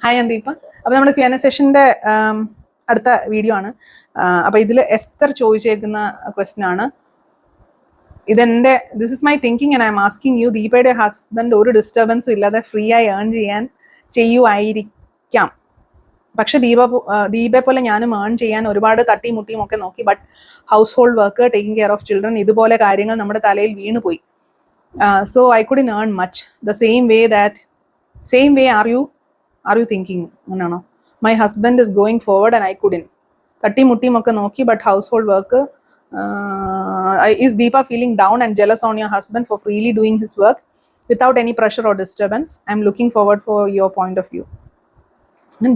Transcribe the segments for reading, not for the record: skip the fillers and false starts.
Hi അന്ദീപ. അപ്പോൾ നമ്മുടെ Q&A സെഷന്റെ അടുത്ത വീഡിയോ ആണ്. അപ്പോൾ ഇതിൽ എസ്തർ ചോദിച്ചേക്കുന്ന ക്വസ്റ്റ്യൻ ആണ്. ഇതെന്റെ this is my thinking and I am asking you. ദീപയുടെ ഹസ്ബൻഡ് ഒരു ഡിസ്റ്റർബൻസും ഇല്ലാതെ ഫ്രീ ആയി ഏൺ ചെയ്യുമായിരിക്കാം. പക്ഷെ ദീപയെ പോലെ ഞാനും ഏൺ ചെയ്യാൻ ഒരുപാട് തട്ടിയും മുട്ടിയും ഒക്കെ നോക്കി. But household work, taking care of children, ഇതുപോലെ കാര്യങ്ങൾ നമ്മുടെ തലയിൽ വീണുപോയി. So I couldn't earn much. The same way are you thinking? അങ്ങനെയാണോ? My husband is going forward and I couldn't. തട്ടിയും മുട്ടിയും ഒക്കെ നോക്കി. But household work. Is Deepa feeling down and jealous on your husband for freely doing his work without any pressure or disturbance? I'm looking forward for your point of view.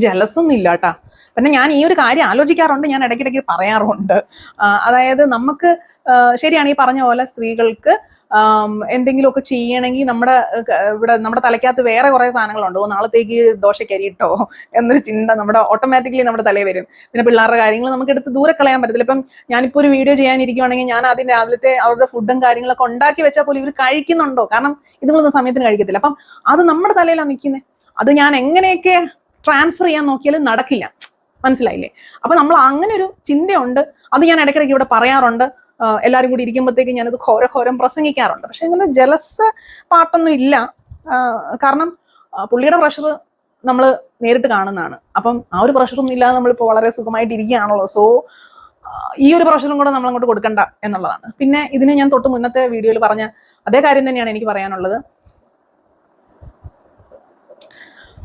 Jealous ഒന്നും ഇല്ല കേട്ടാ. പിന്നെ ഞാൻ ഈ ഒരു കാര്യം ആലോചിക്കാറുണ്ട്, ഞാൻ ഇടയ്ക്കിടയ്ക്ക് പറയാറുണ്ട്. അതായത് നമുക്ക് ശരിയാണ് ഈ പറഞ്ഞ പോലെ സ്ത്രീകൾക്ക് എന്തെങ്കിലുമൊക്കെ ചെയ്യണമെങ്കിൽ നമ്മുടെ തലയ്ക്കകത്ത് വേറെ കുറേ സാധനങ്ങളുണ്ട്. നാളത്തേക്ക് ദോശക്കരിയിട്ടോ എന്നൊരു ചിന്ത ഓട്ടോമാറ്റിക്കലി നമ്മുടെ തലയിൽ വരും. പിന്നെ പിള്ളേരുടെ കാര്യങ്ങൾ നമുക്ക് എടുത്ത് ദൂരെ കളയാൻ പറ്റത്തില്ല. ഇപ്പം ഞാനിപ്പോൾ ഒരു വീഡിയോ ചെയ്യാനിരിക്കുവാണെങ്കിൽ ഞാൻ ആദ്യം രാവിലത്തെ അവരുടെ ഫുഡും കാര്യങ്ങളൊക്കെ ഉണ്ടാക്കി വെച്ചാൽ പോലും ഇവർ കഴിക്കുന്നുണ്ടോ? കാരണം ഇതുങ്ങളൊന്നും സമയത്തിന് കഴിക്കത്തില്ല. അപ്പം അത് നമ്മുടെ തലയിലാണ് നിൽക്കുന്നത്. അത് ഞാൻ എങ്ങനെയൊക്കെ ട്രാൻസ്ഫർ ചെയ്യാൻ നോക്കിയാലും നടക്കില്ല. മനസ്സിലായില്ലേ? അപ്പൊ നമ്മൾ അങ്ങനെ ഒരു ചിന്തയുണ്ട്. അത് ഞാൻ ഇടയ്ക്കിടയ്ക്ക് ഇവിടെ പറയാറുണ്ട്. എല്ലാവരും കൂടി ഇരിക്കുമ്പോഴത്തേക്ക് ഞാനത് ഘോരം പ്രസംഗിക്കാറുണ്ട്. പക്ഷെ അങ്ങനെ ജലസ് പാട്ടൊന്നും ഇല്ല. കാരണം പുള്ളിയുടെ പ്രഷർ നമ്മൾ നേരിട്ട് കാണുന്നതാണ്. അപ്പം ആ ഒരു പ്രഷറൊന്നും ഇല്ലാതെ നമ്മളിപ്പോൾ വളരെ സുഖമായിട്ട് ഇരിക്കുകയാണല്ലോ. സോ ഈ ഒരു പ്രഷറും കൂടെ നമ്മൾ അങ്ങോട്ട് കൊടുക്കണ്ട എന്നുള്ളതാണ്. പിന്നെ ഇതിന് ഞാൻ തൊട്ട് മുന്നത്തെ വീഡിയോയിൽ പറഞ്ഞ അതേ കാര്യം തന്നെയാണ് എനിക്ക് പറയാനുള്ളത്.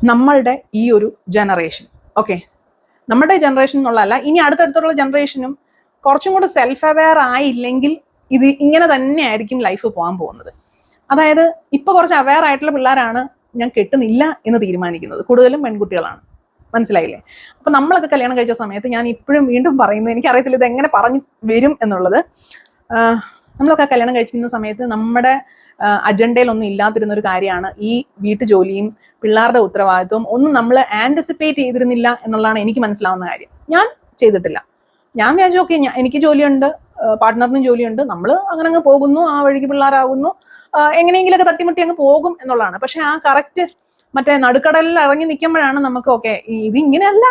നമ്മളുടെ ഈ ഒരു ജനറേഷൻ, ഓക്കെ, നമ്മുടെ ജനറേഷൻ എന്നുള്ളതല്ല, ഇനി അടുത്തടുത്തുള്ള ജനറേഷനും കുറച്ചും കൂടെ സെൽഫ് അവെയർ ആയില്ലെങ്കിൽ ഇത് ഇങ്ങനെ തന്നെ ആയിരിക്കും ലൈഫ് പോകാൻ പോകുന്നത്. അതായത് ഇപ്പൊ കുറച്ച് അവെയർ ആയിട്ടുള്ള പിള്ളേരാണ് ഞാൻ കെട്ടുന്നില്ല എന്ന് തീരുമാനിക്കുന്നത്. കൂടുതലും പെൺകുട്ടികളാണ്. മനസ്സിലായില്ലേ? അപ്പൊ നമ്മളൊക്കെ കല്യാണം കഴിച്ച സമയത്ത്, ഞാൻ ഇപ്പോഴും വീണ്ടും പറയുന്നത്, എനിക്കറിയത്തില്ല ഇത് എങ്ങനെ പറഞ്ഞു വരും എന്നുള്ളത്. നമ്മളൊക്കെ കല്യാണം കഴിച്ചിരുന്ന സമയത്ത് നമ്മുടെ അജണ്ടയിലൊന്നും ഇല്ലാതിരുന്ന ഒരു കാര്യമാണ് ഈ വീട്ടു ജോലിയും പിള്ളേരുടെ ഉത്തരവാദിത്വം. ഒന്നും നമ്മൾ ആൻറ്റിസിപ്പേറ്റ് ചെയ്തിരുന്നില്ല എന്നുള്ളതാണ് എനിക്ക് മനസ്സിലാവുന്ന കാര്യം. ഞാൻ ചെയ്തിട്ടില്ല. ഞാൻ വിചാരിച്ചു ഓക്കെ, എനിക്ക് ജോലിയുണ്ട്, പാർട്ട്ണറിനും ജോലിയുണ്ട്, നമ്മൾ അങ്ങനെ അങ്ങ് പോകുന്നു, ആ വഴിക്ക് പിള്ളേരാകുന്നു, എങ്ങനെയെങ്കിലൊക്കെ തട്ടിമുട്ടി അങ്ങ് പോകും എന്നുള്ളതാണ്. പക്ഷെ ആ കറക്റ്റ് മറ്റേ നടുക്കടലിൽ ഇറങ്ങി നിൽക്കുമ്പോഴാണ് നമുക്ക് ഓക്കെ ഇതിങ്ങനെയല്ല,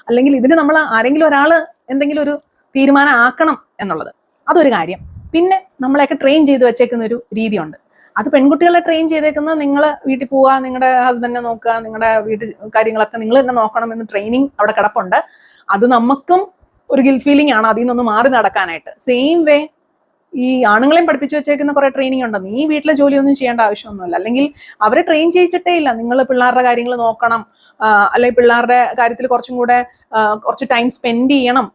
അല്ലെങ്കിൽ ഇതിന് നമ്മൾ ആരെങ്കിലും ഒരാൾ എന്തെങ്കിലും ഒരു തീരുമാനം ആക്കണം എന്നുള്ളത്. അതൊരു കാര്യം. പിന്നെ നമ്മളെയൊക്കെ ട്രെയിൻ ചെയ്ത് വെച്ചേക്കുന്ന ഒരു രീതിയുണ്ട്. അത് പെൺകുട്ടികളെ ട്രെയിൻ ചെയ്തേക്കുന്നത് നിങ്ങൾ വീട്ടിൽ പോവുക, നിങ്ങളുടെ ഹസ്ബൻഡിനെ നോക്കുക, നിങ്ങളുടെ വീട്ടിൽ കാര്യങ്ങളൊക്കെ നിങ്ങൾ തന്നെ നോക്കണം എന്ന് ട്രെയിനിങ് അവിടെ കിടപ്പുണ്ട്. അത് നമുക്കും ഒരു ഗിൽറ്റ് ഫീലിംഗ് ആണ് അതിൽ നിന്നൊന്ന് മാറി നടക്കാനായിട്ട്. സെയിം വേ ഈ ആണുങ്ങളെയും പഠിപ്പിച്ചു വെച്ചേക്കുന്ന കുറെ ട്രെയിനിങ് ഉണ്ട്. നീ വീട്ടിലെ ജോലിയൊന്നും ചെയ്യേണ്ട ആവശ്യമൊന്നുമില്ല, അല്ലെങ്കിൽ അവരെ ട്രെയിൻ ചെയ്യിച്ചിട്ടേ ഇല്ല. നിങ്ങൾ പിള്ളേരുടെ കാര്യങ്ങൾ നോക്കണം, അല്ലെങ്കിൽ പിള്ളേരുടെ കാര്യത്തിൽ കുറച്ചും കൂടെ കുറച്ച് ടൈം സ്പെൻഡ് ചെയ്യണം.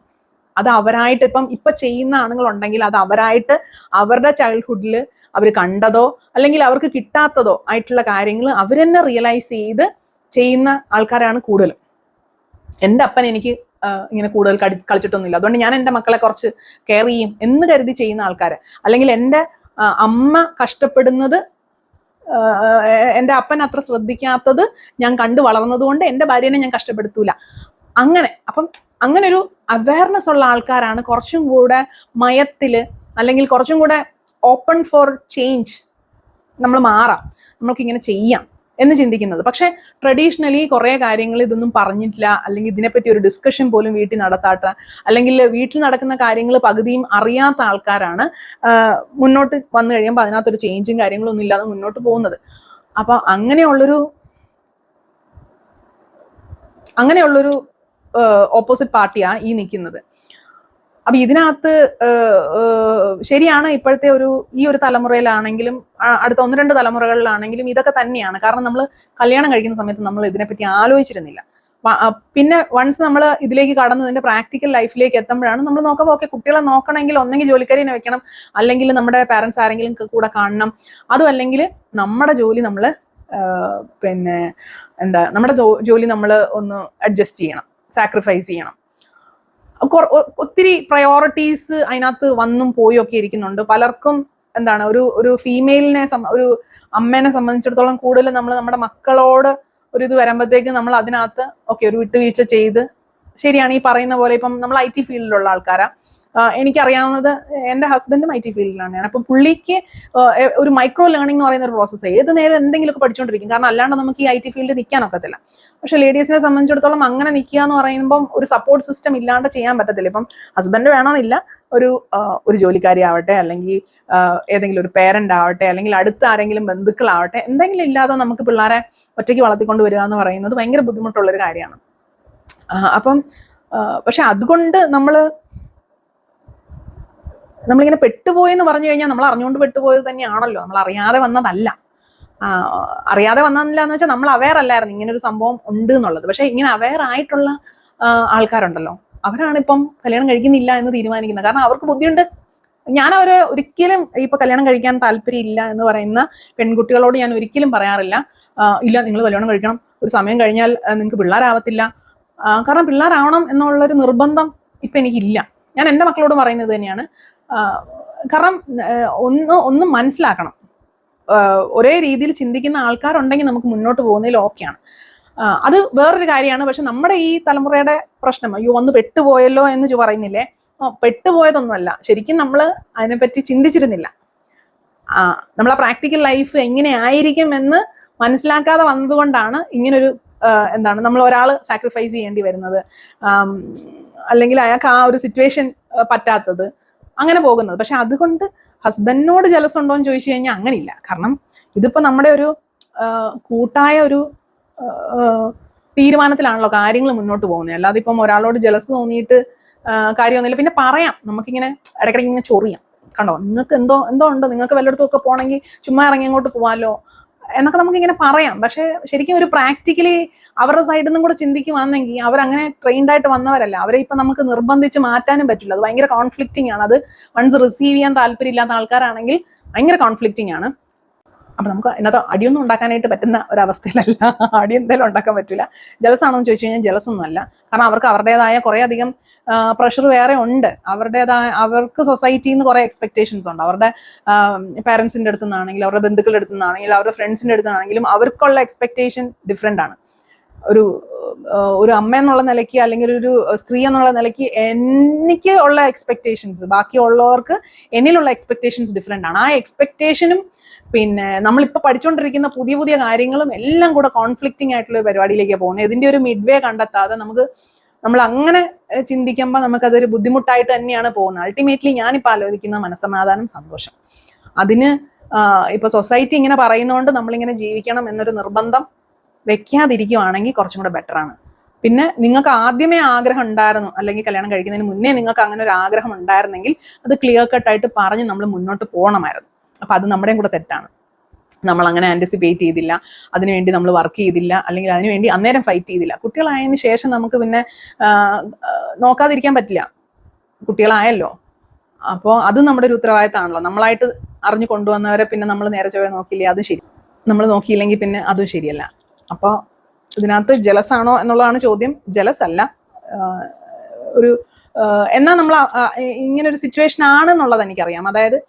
അത് അവരായിട്ട് ഇപ്പൊ ചെയ്യുന്ന ആണുങ്ങളുണ്ടെങ്കിൽ അത് അവരായിട്ട് അവരുടെ ചൈൽഡ്ഹുഡിൽ അവർ കണ്ടതോ അല്ലെങ്കിൽ അവർക്ക് കിട്ടാത്തതോ ആയിട്ടുള്ള കാര്യങ്ങൾ അവർ തന്നെ റിയലൈസ് ചെയ്ത് ചെയ്യുന്ന ആൾക്കാരാണ് കൂടുതലും. എൻ്റെ അപ്പൻ എനിക്ക് ഇങ്ങനെ കൂടുതൽ കളിച്ചിട്ടൊന്നുമില്ല. അതുകൊണ്ട് ഞാൻ എൻ്റെ മക്കളെ കുറച്ച് കെയർ ചെയ്യും എന്ന് കരുതി ചെയ്യുന്ന ആൾക്കാര്, അല്ലെങ്കിൽ എൻ്റെ അമ്മ കഷ്ടപ്പെടുന്നത് എൻ്റെ അപ്പൻ അത്ര ശ്രദ്ധിക്കാത്തത് ഞാൻ കണ്ടു വളർന്നതുകൊണ്ട് എൻ്റെ ഭാര്യനെ ഞാൻ കഷ്ടപ്പെടുത്തൂല. അപ്പം അങ്ങനെ ഒരു അവയർനെസ് ഉള്ള ആൾക്കാരാണ് കുറച്ചും കൂടെ മയത്തില്, അല്ലെങ്കിൽ കുറച്ചും കൂടെ ഓപ്പൺ ഫോർ ചേഞ്ച്, നമ്മൾ മാറാം, നമ്മൾക്കിങ്ങനെ ചെയ്യാം എന്ന് ചിന്തിക്കുന്നത്. പക്ഷെ ട്രഡീഷണലി കുറേ കാര്യങ്ങൾ ഇതൊന്നും പറഞ്ഞിട്ടില്ല, അല്ലെങ്കിൽ ഇതിനെപ്പറ്റി ഒരു ഡിസ്കഷൻ പോലും വീട്ടിൽ നടത്താത്ത, അല്ലെങ്കിൽ വീട്ടിൽ നടക്കുന്ന കാര്യങ്ങൾ പകുതിയും അറിയാത്ത ആൾക്കാരാണ് മുന്നോട്ട് വന്നു കഴിയുമ്പോൾ അതിനകത്തൊരു ചേഞ്ചും കാര്യങ്ങളൊന്നും ഇല്ലാതെ മുന്നോട്ട് പോകുന്നത്. അപ്പൊ അങ്ങനെയുള്ളൊരു ഓപ്പോസിറ്റ് പാർട്ടിയാ ഈ നിൽക്കുന്നത്. അപ്പൊ ഇതിനകത്ത് ശരിയാണ്, ഇപ്പോഴത്തെ ഈ ഒരു തലമുറയിലാണെങ്കിലും അടുത്ത 1-2 തലമുറകളിലാണെങ്കിലും ഇതൊക്കെ തന്നെയാണ്. കാരണം നമ്മൾ കല്യാണം കഴിക്കുന്ന സമയത്ത് നമ്മൾ ഇതിനെപ്പറ്റി ആലോചിച്ചിരുന്നില്ല. പിന്നെ വൺസ് നമ്മൾ ഇതിലേക്ക് കടന്നതിന്റെ പ്രാക്ടിക്കൽ ലൈഫിലേക്ക് എത്തുമ്പോഴാണ് നമ്മൾ നോക്കുമ്പോൾ ഓക്കെ, കുട്ടികളെ നോക്കണമെങ്കിൽ ഒന്നെങ്കിൽ ജോലിക്കാരിനെ വെക്കണം, അല്ലെങ്കിൽ നമ്മുടെ പാരന്റ്സ് ആരെങ്കിലും കൂടെ കാണണം, അതും അല്ലെങ്കിൽ നമ്മുടെ ജോലി നമ്മൾ നമ്മുടെ ജോലി നമ്മൾ ഒന്ന് അഡ്ജസ്റ്റ് ചെയ്യണം, സാക്രിഫൈസ് ചെയ്യണം. ഒത്തിരി പ്രയോറിറ്റീസ് അതിനകത്ത് വന്നും പോയൊക്കെ ഇരിക്കുന്നുണ്ട്. പലർക്കും ഒരു ഫീമെയിലിനെ ഒരു അമ്മേനെ സംബന്ധിച്ചിടത്തോളം കൂടുതൽ നമ്മൾ നമ്മുടെ മക്കളോട് ഒരു ഇത് വരുമ്പോഴത്തേക്ക് നമ്മൾ അതിനകത്ത് ഓക്കെ ഒരു വിട്ടുവീഴ്ച ചെയ്ത്, ശരിയാണ് ഈ പറയുന്ന പോലെ ഇപ്പം നമ്മൾ IT ഫീൽഡിലുള്ള ആൾക്കാരാ, എനിക്കറിയാവുന്നത് എൻ്റെ ഹസ്ബൻഡും IT ഫീൽഡിലാണ്. അപ്പം പുള്ളിക്ക് ഒരു മൈക്രോ ലേണിംഗ് എന്ന് പറയുന്ന ഒരു പ്രോസസ്സ് ഏത് നേരം എന്തെങ്കിലുമൊക്കെ പഠിച്ചുകൊണ്ടിരിക്കും. കാരണം അല്ലാണ്ട് നമുക്ക് ഈ IT ഫീൽഡിൽ നിൽക്കാനൊക്കത്തില്ല. പക്ഷെ ലേഡീസിനെ സംബന്ധിച്ചിടത്തോളം അങ്ങനെ നിൽക്കുക എന്ന് പറയുമ്പം ഒരു സപ്പോർട്ട് സിസ്റ്റം ഇല്ലാണ്ട് ചെയ്യാൻ പറ്റത്തില്ല. ഇപ്പം ഹസ്ബൻഡ് വേണമെന്നില്ല, ഒരു ജോലിക്കാരി ആവട്ടെ, അല്ലെങ്കിൽ ഏതെങ്കിലും ഒരു പേരന്റ് ആവട്ടെ, അല്ലെങ്കിൽ അടുത്ത ആരെങ്കിലും ബന്ധുക്കളാവട്ടെ, എന്തെങ്കിലും ഇല്ലാതെ നമുക്ക് പിള്ളേരെ ഒറ്റയ്ക്ക് വളർത്തിക്കൊണ്ട് വരിക എന്ന് പറയുന്നത് ഭയങ്കര ബുദ്ധിമുട്ടുള്ളൊരു കാര്യമാണ്. അപ്പം പക്ഷെ അതുകൊണ്ട് നമ്മളിങ്ങനെ പെട്ടുപോയെന്ന് പറഞ്ഞു കഴിഞ്ഞാൽ നമ്മൾ അറിഞ്ഞുകൊണ്ട് പെട്ടുപോയത് തന്നെയാണല്ലോ, നമ്മൾ അറിയാതെ വന്നതല്ല. അറിയാതെ വന്നതല്ല എന്ന് വെച്ചാൽ നമ്മൾ അവെയർ അല്ലായിരുന്നു ഇങ്ങനെ ഒരു സംഭവം ഉണ്ട് എന്നുള്ളത്. പക്ഷെ ഇങ്ങനെ അവെയർ ആയിട്ടുള്ള ആൾക്കാരുണ്ടല്ലോ, അവരാണ് ഇപ്പം കല്യാണം കഴിക്കുന്നില്ല എന്ന് തീരുമാനിക്കുന്നത്. കാരണം അവർക്ക് ബുദ്ധിയുണ്ട്. ഞാൻ അവരെ ഒരിക്കലും ഇപ്പൊ കല്യാണം കഴിക്കാൻ താല്പര്യമില്ല എന്ന് പറയുന്ന പെൺകുട്ടികളോട് ഞാൻ ഒരിക്കലും പറയാറില്ല ഇല്ല നിങ്ങൾ കല്യാണം കഴിക്കണം, ഒരു സമയം കഴിഞ്ഞാൽ നിങ്ങൾക്ക് പിള്ളേരാവത്തില്ല. കാരണം പിള്ളേരാവണം എന്നുള്ളൊരു നിർബന്ധം ഇപ്പൊ എനിക്കില്ല. ഞാൻ എൻ്റെ മക്കളോട് പറയുന്നത് തന്നെയാണ്. കാരണം ഒന്ന് മനസ്സിലാക്കണം, ഒരേ രീതിയിൽ ചിന്തിക്കുന്ന ആൾക്കാരുണ്ടെങ്കിൽ നമുക്ക് മുന്നോട്ട് പോകുന്നതിൽ ഓക്കെയാണ്. അത് വേറൊരു കാര്യമാണ്. പക്ഷെ നമ്മുടെ ഈ തലമുറയുടെ പ്രശ്നം, അയ്യോ ഒന്ന് പെട്ടുപോയല്ലോ എന്ന് പറയുന്നില്ലേ, പെട്ടുപോയതൊന്നുമല്ല, ശരിക്കും നമ്മൾ അതിനെപ്പറ്റി ചിന്തിച്ചിരുന്നില്ല. നമ്മളെ പ്രാക്ടിക്കൽ ലൈഫ് എങ്ങനെ ആയിരിക്കും എന്ന് മനസ്സിലാക്കാതെ വന്നതുകൊണ്ടാണ് ഇങ്ങനൊരു നമ്മൾ ഒരാൾ സാക്രിഫൈസ് ചെയ്യേണ്ടി വരുന്നത്, അല്ലെങ്കിൽ അയാൾക്ക് ആ ഒരു സിറ്റുവേഷൻ പറ്റാത്തത്, അങ്ങനെ പോകുന്നത്. പക്ഷെ അതുകൊണ്ട് ഹസ്ബൻഡിനോട് ജലസ് ഉണ്ടോ എന്ന് ചോദിച്ചു കഴിഞ്ഞാൽ അങ്ങനെയില്ല. കാരണം ഇതിപ്പോ നമ്മുടെ ഒരു കൂട്ടായ ഒരു തീരുമാനത്തിലാണല്ലോ കാര്യങ്ങൾ മുന്നോട്ട് പോകുന്നത്. അല്ലാതെ ഇപ്പം ഒരാളോട് ജലസ് തോന്നിയിട്ട് കാര്യമൊന്നുമില്ല. പിന്നെ പറയാം, നമുക്കിങ്ങനെ ഇടയ്ക്കിടയ്ക്ക് ഇങ്ങനെ ചൊറിയാം, കണ്ടോ നിങ്ങൾക്ക് എന്തോ ഉണ്ട്, നിങ്ങൾക്ക് വല്ലയിടത്തും ഒക്കെ പോകണമെങ്കിൽ ചുമ്മാ ഇറങ്ങി അങ്ങോട്ട് പോകാമല്ലോ എന്നൊക്കെ നമുക്കിങ്ങനെ പറയാം. പക്ഷെ ശരിക്കും ഒരു പ്രാക്ടിക്കലി അവരുടെ സൈഡിൽ നിന്നും കൂടെ ചിന്തിക്കുവാണെങ്കിൽ അവരങ്ങനെ ട്രെയിൻഡ് ആയിട്ട് വന്നവരല്ല. അവരെ ഇപ്പം നമുക്ക് നിർബന്ധിച്ച് മാറ്റാനും പറ്റില്ല. അത് ഭയങ്കര കോൺഫ്ലിക്റ്റിംഗ് ആണ്. അത് വൺസ് റിസീവ് ചെയ്യാൻ താല്പര്യമില്ലാത്ത ആൾക്കാരാണെങ്കിൽ ഭയങ്കര കോൺഫ്ലിക്റ്റിംഗ് ആണ്. അപ്പൊ നമുക്ക് അതിനകത്ത് അടിയൊന്നും ഉണ്ടാക്കാനായിട്ട് പറ്റുന്ന ഒരവസ്ഥയിലല്ല. അടി എന്തായാലും ഉണ്ടാക്കാൻ പറ്റില്ല. ജലസാണോ എന്ന് ചോദിച്ചു കഴിഞ്ഞാൽ ജലസൊന്നും അല്ല. കാരണം അവർക്ക് അവരുടേതായ കുറെ അധികം പ്രഷർ വേറെ ഉണ്ട്. അവർക്ക് സൊസൈറ്റിയിൽ നിന്ന് കുറെ എക്സ്പെക്ടേഷൻസ് ഉണ്ട്. അവരുടെ പാരൻസിന്റെ അടുത്തു നിന്നാണെങ്കിലും അവരുടെ ബന്ധുക്കളുടെ അടുത്തു നിന്നാണെങ്കിലും അവരുടെ ഫ്രണ്ട്സിന്റെ അടുത്തു നിന്നാണെങ്കിലും അവർക്കുള്ള എക്സ്പെക്ടേഷൻ ഡിഫറെന്റ് ആണ്. ഒരു അമ്മ എന്നുള്ള നിലയ്ക്ക് അല്ലെങ്കിൽ ഒരു സ്ത്രീ എന്നുള്ള നിലയ്ക്ക് എനിക്ക് ഉള്ള എക്സ്പെക്ടേഷൻസ് ബാക്കിയുള്ളവർക്ക് എന്നിലുള്ള എക്സ്പെക്ടേഷൻസ് ഡിഫറെന്റ് ആണ്. ആ എക്സ്പെക്ടേഷനും പിന്നെ നമ്മളിപ്പോൾ പഠിച്ചുകൊണ്ടിരിക്കുന്ന പുതിയ കാര്യങ്ങളും എല്ലാം കൂടെ കോൺഫ്ലിക്റ്റിംഗ് ആയിട്ടുള്ള പരിപാടിയിലേക്ക് പോകുന്നത്. ഇതിന്റെ ഒരു മിഡ്വേ കണ്ടെത്താതെ നമ്മൾ അങ്ങനെ ചിന്തിക്കുമ്പോൾ നമുക്കതൊരു ബുദ്ധിമുട്ടായിട്ട് തന്നെയാണ് പോകുന്നത്. അൾട്ടിമേറ്റ്ലി ഞാനിപ്പോൾ ആലോചിക്കുന്ന മനസ്സമാധാനം, സന്തോഷം. അതിന് ഇപ്പൊ സൊസൈറ്റി ഇങ്ങനെ പറയുന്നതുകൊണ്ട് നമ്മളിങ്ങനെ ജീവിക്കണം എന്നൊരു നിർബന്ധം വെക്കാതിരിക്കുവാണെങ്കിൽ കുറച്ചും കൂടെ ബെറ്റർ ആണ്. പിന്നെ നിങ്ങൾക്ക് ആദ്യമേ ആഗ്രഹം ഉണ്ടായിരുന്നു, അല്ലെങ്കിൽ കല്യാണം കഴിക്കുന്നതിന് മുന്നേ നിങ്ങൾക്ക് അങ്ങനെ ഒരു ആഗ്രഹം ഉണ്ടായിരുന്നെങ്കിൽ അത് ക്ലിയർ കട്ടായിട്ട് പറഞ്ഞ് നമ്മൾ മുന്നോട്ട് പോകണമായിരുന്നു. അപ്പൊ അത് നമ്മുടെയും കൂടെ തെറ്റാണ്. നമ്മൾ അങ്ങനെ ആന്റിസിപ്പേറ്റ് ചെയ്തില്ല, അതിനുവേണ്ടി നമ്മൾ വർക്ക് ചെയ്തില്ല, അല്ലെങ്കിൽ അതിനുവേണ്ടി അന്നേരം ഫൈറ്റ് ചെയ്തില്ല. കുട്ടികളായതിനു ശേഷം നമുക്ക് പിന്നെ നോക്കാതിരിക്കാൻ പറ്റില്ല, കുട്ടികളായല്ലോ. അപ്പോൾ അത് നമ്മുടെ ഒരു ഉത്തരവാദിത്തമാണല്ലോ. നമ്മളായിട്ട് അറിഞ്ഞു കൊണ്ടുവന്നവരെ പിന്നെ നമ്മൾ നേരെ ചൊവ്വേ നോക്കില്ലേ, അതും ശരി. നമ്മൾ നോക്കിയില്ലെങ്കിൽ പിന്നെ അതും ശരിയല്ല. അപ്പോൾ ഇതിനകത്ത് ജലസ് ആണോ എന്നുള്ളതാണ് ചോദ്യം. ജലസ് അല്ല, എന്നാൽ നമ്മൾ ഇങ്ങനെ ഒരു സിറ്റുവേഷൻ ആണെന്നുള്ളത് എനിക്കറിയാം. അതായത്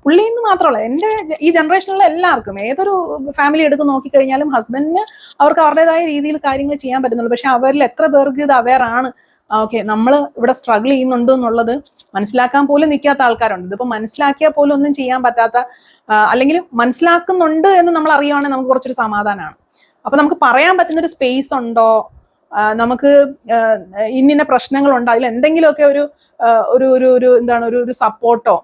പുള്ളിന്ന് മാത്രമല്ല, എൻ്റെ ഈ ജനറേഷനിലുള്ള എല്ലാവർക്കും, ഏതൊരു ഫാമിലി എടുത്ത് നോക്കിക്കഴിഞ്ഞാലും ഹസ്ബൻഡിന് അവർക്ക് അവരുടേതായ രീതിയിൽ കാര്യങ്ങൾ ചെയ്യാൻ പറ്റുന്നുള്ളൂ. പക്ഷെ അവരിൽ എത്ര പേർക്ക് ഇത് അവെയർ ആണ്, ഓക്കെ നമ്മൾ ഇവിടെ സ്ട്രഗിൾ ചെയ്യുന്നുണ്ട് എന്നുള്ളത് മനസ്സിലാക്കാൻ പോലും നിൽക്കാത്ത ആൾക്കാരുണ്ട്. ഇതിപ്പോൾ മനസ്സിലാക്കിയാൽ പോലും ഒന്നും ചെയ്യാൻ പറ്റാത്ത, അല്ലെങ്കിൽ മനസ്സിലാക്കുന്നുണ്ട് എന്ന് നമ്മൾ അറിയുവാണെങ്കിൽ നമുക്ക് കുറച്ചൊരു സമാധാനമാണ്. അപ്പൊ നമുക്ക് പറയാൻ പറ്റുന്നൊരു സ്പേസ് ഉണ്ടോ, നമുക്ക് ഇന്ന പ്രശ്നങ്ങളുണ്ടോ, അതിൽ എന്തെങ്കിലുമൊക്കെ ഒരു സപ്പോർട്ടോ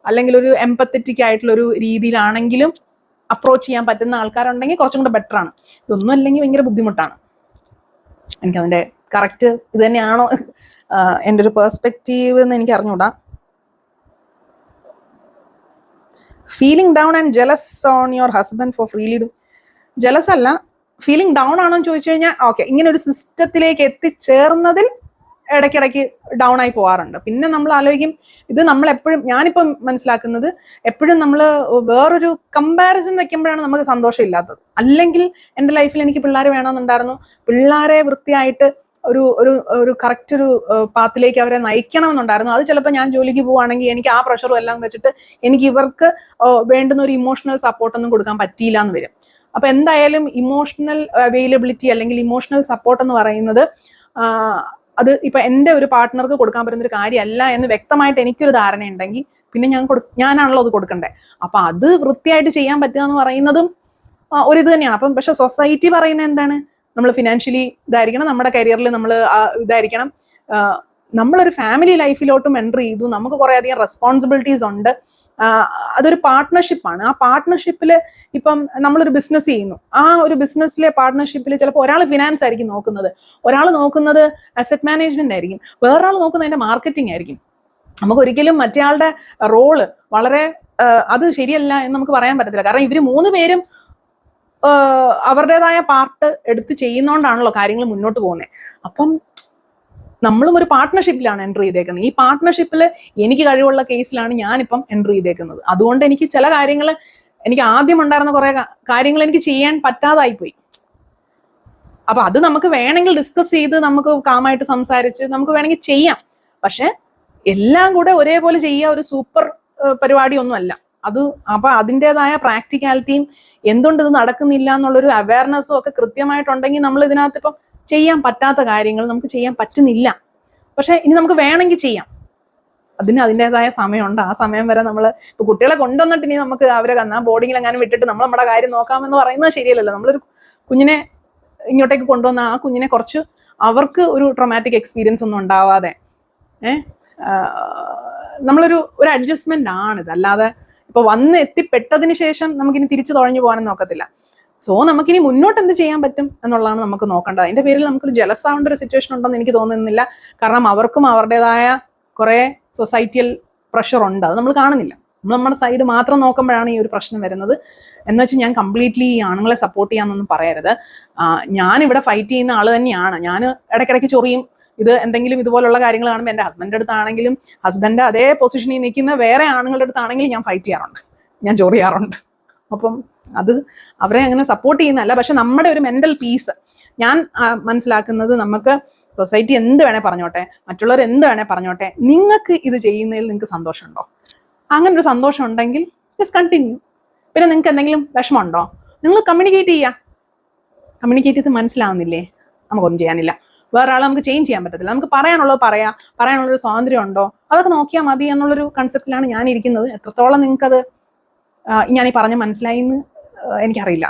അല്ലെങ്കിൽ ഒരു എംപത്തറ്റിക് ആയിട്ടുള്ള ഒരു രീതിയിലാണെങ്കിലും അപ്രോച്ച് ചെയ്യാൻ പറ്റുന്ന ആൾക്കാരുണ്ടെങ്കിൽ കുറച്ചും കൂടെ ബെറ്റർ ആണ്. ഇതൊന്നും അല്ലെങ്കിൽ ഭയങ്കര ബുദ്ധിമുട്ടാണ്. എനിക്കതിൻ്റെ കറക്റ്റ് ഇത് തന്നെയാണോ എൻ്റെ ഒരു പെർസ്പെക്റ്റീവ് എന്ന് എനിക്ക് അറിഞ്ഞൂടാ. Feeling down and jealous on your husband for freely do. Jealous അല്ല, ഫീലിംഗ് ഡൗൺ ആണോ എന്ന് ചോദിച്ചു കഴിഞ്ഞാൽ ഓക്കെ, ഇങ്ങനെ ഒരു സിസ്റ്റത്തിലേക്ക് എത്തിച്ചേർന്നതിൽ ഇടയ്ക്കിടയ്ക്ക് ഡൗൺ ആയി പോകാറുണ്ട്. പിന്നെ നമ്മൾ ആലോചിക്കും, ഇത് നമ്മൾ എപ്പോഴും, ഞാനിപ്പം മനസ്സിലാക്കുന്നത് എപ്പോഴും നമ്മൾ വേറൊരു കമ്പാരിസൺ വെക്കുമ്പോഴാണ് നമുക്ക് സന്തോഷം ഇല്ലാത്തത്. അല്ലെങ്കിൽ എൻ്റെ ലൈഫിൽ എനിക്ക് പിള്ളേർ വേണമെന്നുണ്ടായിരുന്നു, പിള്ളേരെ വൃത്തിയായിട്ട് ഒരു കറക്റ്റ് ഒരു പാത്തിലേക്ക് അവരെ നയിക്കണമെന്നുണ്ടായിരുന്നു. അത് ചിലപ്പോൾ ഞാൻ ജോലിക്ക് പോവുകയാണെങ്കിൽ എനിക്ക് ആ പ്രഷറും എല്ലാം വെച്ചിട്ട് എനിക്ക് ഇവർക്ക് വേണ്ടുന്ന ഒരു ഇമോഷണൽ സപ്പോർട്ടൊന്നും കൊടുക്കാൻ പറ്റിയില്ല എന്ന് വരും. അപ്പൊ എന്തായാലും ഇമോഷണൽ അവൈലബിലിറ്റി അല്ലെങ്കിൽ ഇമോഷണൽ സപ്പോർട്ട് എന്ന് പറയുന്നത് അത് ഇപ്പൊ എൻ്റെ ഒരു പാർട്ട്ണർക്ക് കൊടുക്കാൻ പറ്റുന്ന ഒരു കാര്യമല്ല എന്ന് വ്യക്തമായിട്ട് എനിക്കൊരു ധാരണ ഉണ്ടെങ്കിൽ പിന്നെ ഞാനാണല്ലോ അത് കൊടുക്കണ്ടേ. അപ്പൊ അത് വൃത്തിയായിട്ട് ചെയ്യാൻ പറ്റുക എന്ന് പറയുന്നതും ഒരിത് തന്നെയാണ്. അപ്പം പക്ഷെ സൊസൈറ്റി പറയുന്നത് എന്താണ്, നമ്മൾ ഫിനാൻഷ്യലി ഇതായിരിക്കണം, നമ്മുടെ കരിയറിൽ നമ്മൾ ഇതായിരിക്കണം. നമ്മളൊരു ഫാമിലി ലൈഫിലോട്ടും എൻ്റർ ചെയ്തു, നമുക്ക് കുറേ അധികം റെസ്പോൺസിബിലിറ്റീസ് ഉണ്ട്. അതൊരു പാർട്ട്ണർഷിപ്പാണ്. ആ പാർട്ട്ണർഷിപ്പിൽ ഇപ്പം നമ്മളൊരു ബിസിനസ് ചെയ്യുന്നു, ആ ഒരു ബിസിനസ്സിലെ പാർട്ട്ണർഷിപ്പിൽ ചിലപ്പോൾ ഒരാൾ ഫിനാൻസ് ആയിരിക്കും നോക്കുന്നത്, ഒരാൾ നോക്കുന്നത് അസറ്റ് മാനേജ്മെന്റ് ആയിരിക്കും, വേറൊരാൾ നോക്കുന്നതിന്റെ മാർക്കറ്റിംഗ് ആയിരിക്കും. നമുക്ക് ഒരിക്കലും മറ്റേയാളുടെ റോള് വളരെ അത് ശരിയല്ല എന്ന് നമുക്ക് പറയാൻ പറ്റത്തില്ല. കാരണം ഇവർ 3 പേരും അവരുടേതായ പാർട്ട് എടുത്ത് ചെയ്യുന്നോണ്ടാണല്ലോ കാര്യങ്ങൾ മുന്നോട്ട് പോകുന്നത്. അപ്പം നമ്മളും ഒരു പാർട്ട്ണർഷിപ്പിലാണ് എൻ്റർ ചെയ്തേക്കുന്നത്. ഈ പാർട്ട്ണർഷിപ്പിൽ എനിക്ക് കഴിവുള്ള കേസിലാണ് ഞാനിപ്പം എൻ്റർ ചെയ്തേക്കുന്നത്. അതുകൊണ്ട് എനിക്ക് ചില കാര്യങ്ങൾ, എനിക്ക് ആദ്യം ഉണ്ടായിരുന്ന കുറെ കാര്യങ്ങൾ എനിക്ക് ചെയ്യാൻ പറ്റാതായിപ്പോയി. അപ്പൊ അത് നമുക്ക് വേണമെങ്കിൽ ഡിസ്കസ് ചെയ്ത് നമുക്ക് കാമായിട്ട് സംസാരിച്ച് നമുക്ക് വേണമെങ്കിൽ ചെയ്യാം. പക്ഷെ എല്ലാം കൂടെ ഒരേപോലെ ചെയ്യുക ഒരു സൂപ്പർ പരിപാടി ഒന്നുമല്ല അത്. അപ്പൊ അതിൻ്റെതായ പ്രാക്ടിക്കാലിറ്റിയും എന്തുകൊണ്ട് ഇത് നടക്കുന്നില്ല എന്നുള്ളൊരു അവയർനെസ്സും ഒക്കെ കൃത്യമായിട്ടുണ്ടെങ്കിൽ നമ്മൾ ഇതിനകത്ത് ഇപ്പം ചെയ്യാൻ പറ്റാത്ത കാര്യങ്ങൾ നമുക്ക് ചെയ്യാൻ പറ്റുന്നില്ല. പക്ഷെ ഇനി നമുക്ക് വേണമെങ്കിൽ ചെയ്യാം. അതിന് അതിൻ്റെതായ സമയമുണ്ട്. ആ സമയം വരെ നമ്മൾ ഇപ്പൊ കുട്ടികളെ കൊണ്ടുവന്നിട്ട് ഇനി നമുക്ക് അവരെ ബോർഡിങ്ങിൽ എങ്ങാനും വിട്ടിട്ട് നമ്മൾ നമ്മുടെ കാര്യം നോക്കാമെന്ന് പറയുന്നത് ശരിയല്ലല്ലോ. നമ്മളൊരു കുഞ്ഞിനെ ഇങ്ങോട്ടേക്ക് കൊണ്ടുവന്ന ആ കുഞ്ഞിനെ കുറച്ച് അവർക്ക് ഒരു ട്രോമാറ്റിക് എക്സ്പീരിയൻസ് ഒന്നും ഉണ്ടാവാതെ നമ്മളൊരു അഡ്ജസ്റ്റ്മെന്റ് ആണിത്. അല്ലാതെ ഇപ്പൊ വന്ന് എത്തിപ്പെട്ടതിന് ശേഷം നമുക്കിനി തിരിച്ചു തുഴഞ്ഞു പോകാനും നോക്കത്തില്ല. സോ നമുക്കിനി മുന്നോട്ട് എന്ത് ചെയ്യാൻ പറ്റും എന്നുള്ളതാണ് നമുക്ക് നോക്കേണ്ടത്. അതിന്റെ പേരിൽ നമുക്കൊരു ജലസ് ആവേണ്ട ഒരു സിറ്റുവേഷൻ ഉണ്ടെന്ന് എനിക്ക് തോന്നുന്നില്ല. കാരണം അവർക്കും അവരുടേതായ കുറെ സൊസൈറ്റിയൽ പ്രഷർ ഉണ്ട്, അത് നമ്മൾ കാണുന്നില്ല. നമ്മൾ നമ്മുടെ സൈഡ് മാത്രം നോക്കുമ്പോഴാണ് ഈ ഒരു പ്രശ്നം വരുന്നത്. എന്ന് വെച്ചാൽ ഞാൻ കംപ്ലീറ്റ്ലി ഈ ആണുങ്ങളെ സപ്പോർട്ട് ചെയ്യാന്നൊന്നും പറയരുത്. ഞാനിവിടെ ഫൈറ്റ് ചെയ്യുന്ന ആൾ തന്നെയാണ്. ഞാൻ ഇടയ്ക്കിടയ്ക്ക് ചൊറിയും. ഇത് എന്തെങ്കിലും ഇതുപോലുള്ള കാര്യങ്ങൾ കാണുമ്പോൾ എൻ്റെ ഹസ്ബൻഡിൻ്റെ അടുത്താണെങ്കിലും ഹസ്ബൻഡ് അതേ പൊസിഷനിൽ നിൽക്കുന്ന വേറെ ആണുങ്ങളുടെ അടുത്താണെങ്കിലും ഞാൻ ഫൈറ്റ് ചെയ്യാറുണ്ട്, ഞാൻ ചൊറിയാറുണ്ട്. അപ്പം അത് അവരെ അങ്ങനെ സപ്പോർട്ട് ചെയ്യുന്നതല്ല. പക്ഷെ നമ്മുടെ ഒരു മെന്റൽ പീസ് ഞാൻ മനസ്സിലാക്കുന്നത്, നമുക്ക് സൊസൈറ്റി എന്ത് വേണേ പറഞ്ഞോട്ടെ, മറ്റുള്ളവർ എന്ത് വേണേ പറഞ്ഞോട്ടെ, നിങ്ങൾക്ക് ഇത് ചെയ്യുന്നതിൽ നിങ്ങൾക്ക് സന്തോഷമുണ്ടോ? അങ്ങനെ ഒരു സന്തോഷം ഉണ്ടെങ്കിൽ ജസ്റ്റ് കണ്ടിന്യൂ. പിന്നെ നിങ്ങൾക്ക് എന്തെങ്കിലും വിഷമമുണ്ടോ, നിങ്ങൾ കമ്മ്യൂണിക്കേറ്റ് ചെയ്യുക. കമ്മ്യൂണിക്കേറ്റ് ചെയ്ത് മനസ്സിലാവുന്നില്ലേ, നമുക്കൊന്നും ചെയ്യാനില്ല. വേറെ ആളെ നമുക്ക് ചേഞ്ച് ചെയ്യാൻ പറ്റത്തില്ല. നമുക്ക് പറയാനുള്ളത് പറയാനുള്ളൊരു സ്വാതന്ത്ര്യം ഉണ്ടോ, അതൊക്കെ നോക്കിയാൽ മതി എന്നുള്ളൊരു കൺസെപ്റ്റിലാണ് ഞാൻ ഇരിക്കുന്നത്. എത്രത്തോളം നിങ്ങൾക്കത് ഞാൻ ഈ പറഞ്ഞ മനസ്സിലായി എന്ന് എനിക്കറിയില്ല.